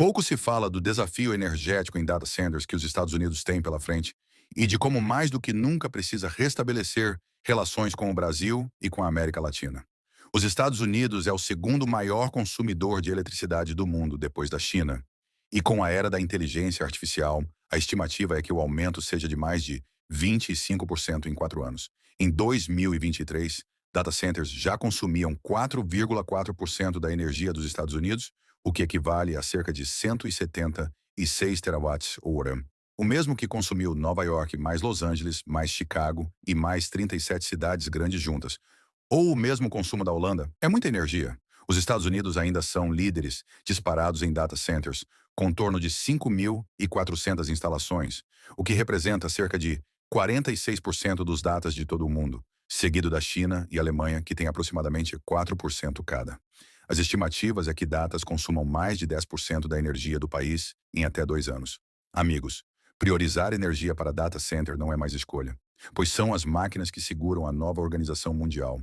Pouco se fala do desafio energético em data centers que os Estados Unidos têm pela frente e de como mais do que nunca precisa restabelecer relações com o Brasil e com a América Latina. Os Estados Unidos é o segundo maior consumidor de eletricidade do mundo depois da China. E com a era da inteligência artificial, a estimativa é que o aumento seja de mais de 25% em 4 anos. Em 2023, data centers já consumiam 4,4% da energia dos Estados Unidos, o que equivale a cerca de 176 terawatts-hora. O mesmo que consumiu Nova York mais Los Angeles, mais Chicago e mais 37 cidades grandes juntas. Ou o mesmo consumo da Holanda. É muita energia. Os Estados Unidos ainda são líderes disparados em data centers, com em torno de 5.400 instalações, o que representa cerca de 46% dos datas de todo o mundo, seguido da China e Alemanha, que têm aproximadamente 4% cada. As estimativas é que datas consumam mais de 10% da energia do país em até 2 anos. Amigos, priorizar energia para data center não é mais escolha, pois são as máquinas que seguram a nova organização mundial.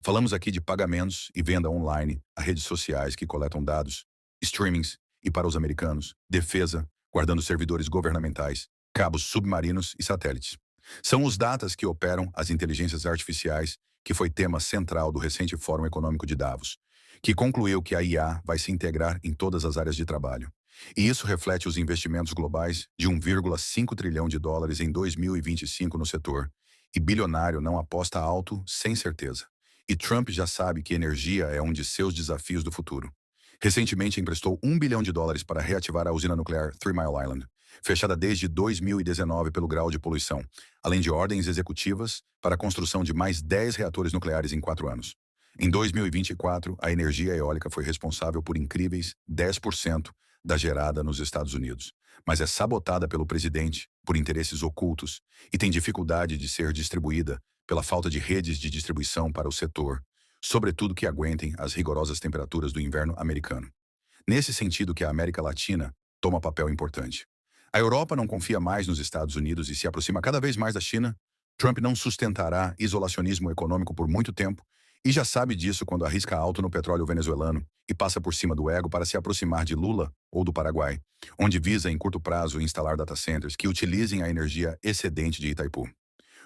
Falamos aqui de pagamentos e venda online a redes sociais que coletam dados, streamings e para os americanos, defesa, guardando servidores governamentais, cabos submarinos e satélites. São os datas que operam as inteligências artificiais, que foi tema central do recente Fórum Econômico de Davos, que concluiu que a IA vai se integrar em todas as áreas de trabalho. E isso reflete os investimentos globais de 1,5 trilhão de dólares em 2025 no setor. E bilionário não aposta alto sem certeza. E Trump já sabe que energia é um de seus desafios do futuro. Recentemente emprestou 1 bilhão de dólares para reativar a usina nuclear Three Mile Island, fechada desde 2019 pelo grau de poluição, além de ordens executivas para a construção de mais 10 reatores nucleares em 4 anos. Em 2024, a energia eólica foi responsável por incríveis 10% da gerada nos Estados Unidos, mas é sabotada pelo presidente por interesses ocultos e tem dificuldade de ser distribuída pela falta de redes de distribuição para o setor, sobretudo que aguentem as rigorosas temperaturas do inverno americano. Nesse sentido que a América Latina toma papel importante. A Europa não confia mais nos Estados Unidos e se aproxima cada vez mais da China. Trump não sustentará isolacionismo econômico por muito tempo e já sabe disso quando arrisca alto no petróleo venezuelano e passa por cima do ego para se aproximar de Lula ou do Paraguai, onde visa em curto prazo instalar data centers que utilizem a energia excedente de Itaipu.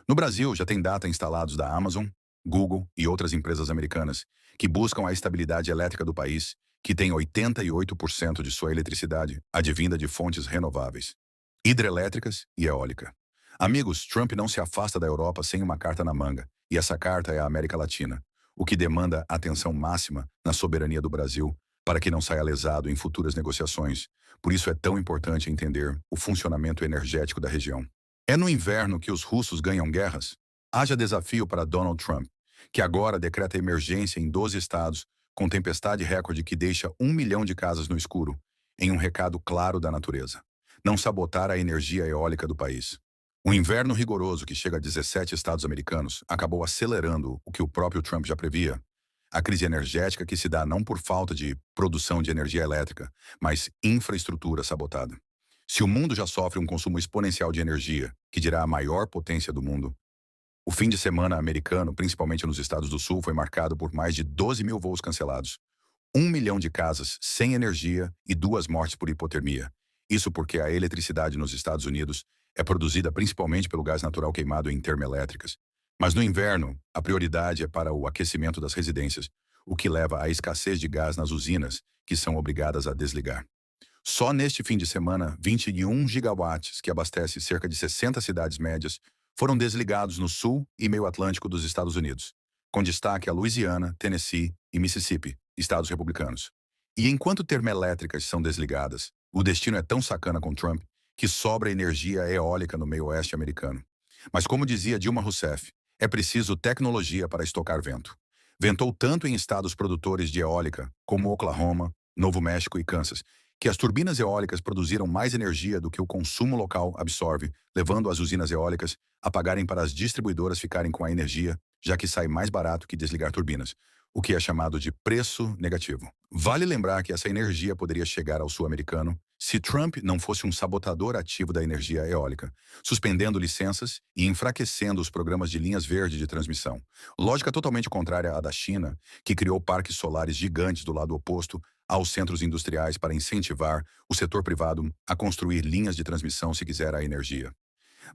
No Brasil, já tem data instalados da Amazon, Google e outras empresas americanas que buscam a estabilidade elétrica do país, que tem 88% de sua eletricidade advinda de fontes renováveis, hidrelétricas e eólica. Amigos, Trump não se afasta da Europa sem uma carta na manga, e essa carta é a América Latina, o que demanda atenção máxima na soberania do Brasil para que não saia lesado em futuras negociações. Por isso é tão importante entender o funcionamento energético da região. É no inverno que os russos ganham guerras? Haja desafio para Donald Trump, que agora decreta emergência em 12 estados, com tempestade recorde que deixa 1 milhão de casas no escuro, em um recado claro da natureza. Não sabotar a energia eólica do país. O inverno rigoroso que chega a 17 estados americanos acabou acelerando o que o próprio Trump já previa. A crise energética que se dá não por falta de produção de energia elétrica, mas infraestrutura sabotada. Se o mundo já sofre um consumo exponencial de energia, que dirá a maior potência do mundo, o fim de semana americano, principalmente nos estados do sul, foi marcado por mais de 12 mil voos cancelados, 1 milhão de casas sem energia e 2 mortes por hipotermia. Isso porque a eletricidade nos Estados Unidos é produzida principalmente pelo gás natural queimado em termoelétricas. Mas no inverno, a prioridade é para o aquecimento das residências, o que leva à escassez de gás nas usinas, que são obrigadas a desligar. Só neste fim de semana, 21 gigawatts, que abastece cerca de 60 cidades médias, foram desligados no sul e meio Atlântico dos Estados Unidos, com destaque a Louisiana, Tennessee e Mississippi, estados republicanos. E enquanto termoelétricas são desligadas, o destino é tão sacana com Trump que sobra energia eólica no meio oeste americano. Mas como dizia Dilma Rousseff, é preciso tecnologia para estocar vento. Ventou tanto em estados produtores de eólica, como Oklahoma, Novo México e Kansas, que as turbinas eólicas produziram mais energia do que o consumo local absorve, levando as usinas eólicas a pagarem para as distribuidoras ficarem com a energia, já que sai mais barato que desligar turbinas, o que é chamado de preço negativo. Vale lembrar que essa energia poderia chegar ao sul-americano se Trump não fosse um sabotador ativo da energia eólica, suspendendo licenças e enfraquecendo os programas de linhas verdes de transmissão. Lógica totalmente contrária à da China, que criou parques solares gigantes do lado oposto aos centros industriais para incentivar o setor privado a construir linhas de transmissão se quiser a energia.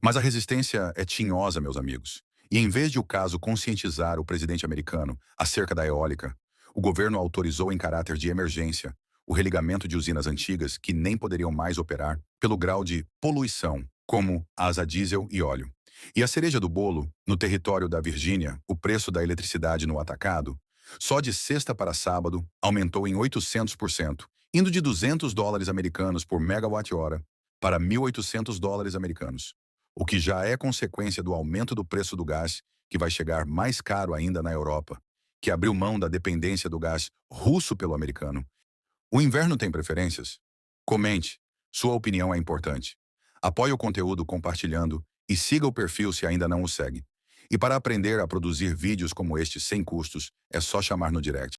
Mas a resistência é tinhosa, meus amigos. E em vez de o caso conscientizar o presidente americano acerca da eólica, o governo autorizou em caráter de emergência o religamento de usinas antigas que nem poderiam mais operar pelo grau de poluição, como as a diesel e óleo. E a cereja do bolo, no território da Virgínia, o preço da eletricidade no atacado, só de sexta para sábado, aumentou em 800%, indo de US$ 200 americanos por megawatt-hora para US$ 1.800 americanos, o que já é consequência do aumento do preço do gás, que vai chegar mais caro ainda na Europa, que abriu mão da dependência do gás russo pelo americano. O inverno tem preferências? Comente, sua opinião é importante. Apoie o conteúdo compartilhando e siga o perfil se ainda não o segue. E para aprender a produzir vídeos como este sem custos, é só chamar no direct.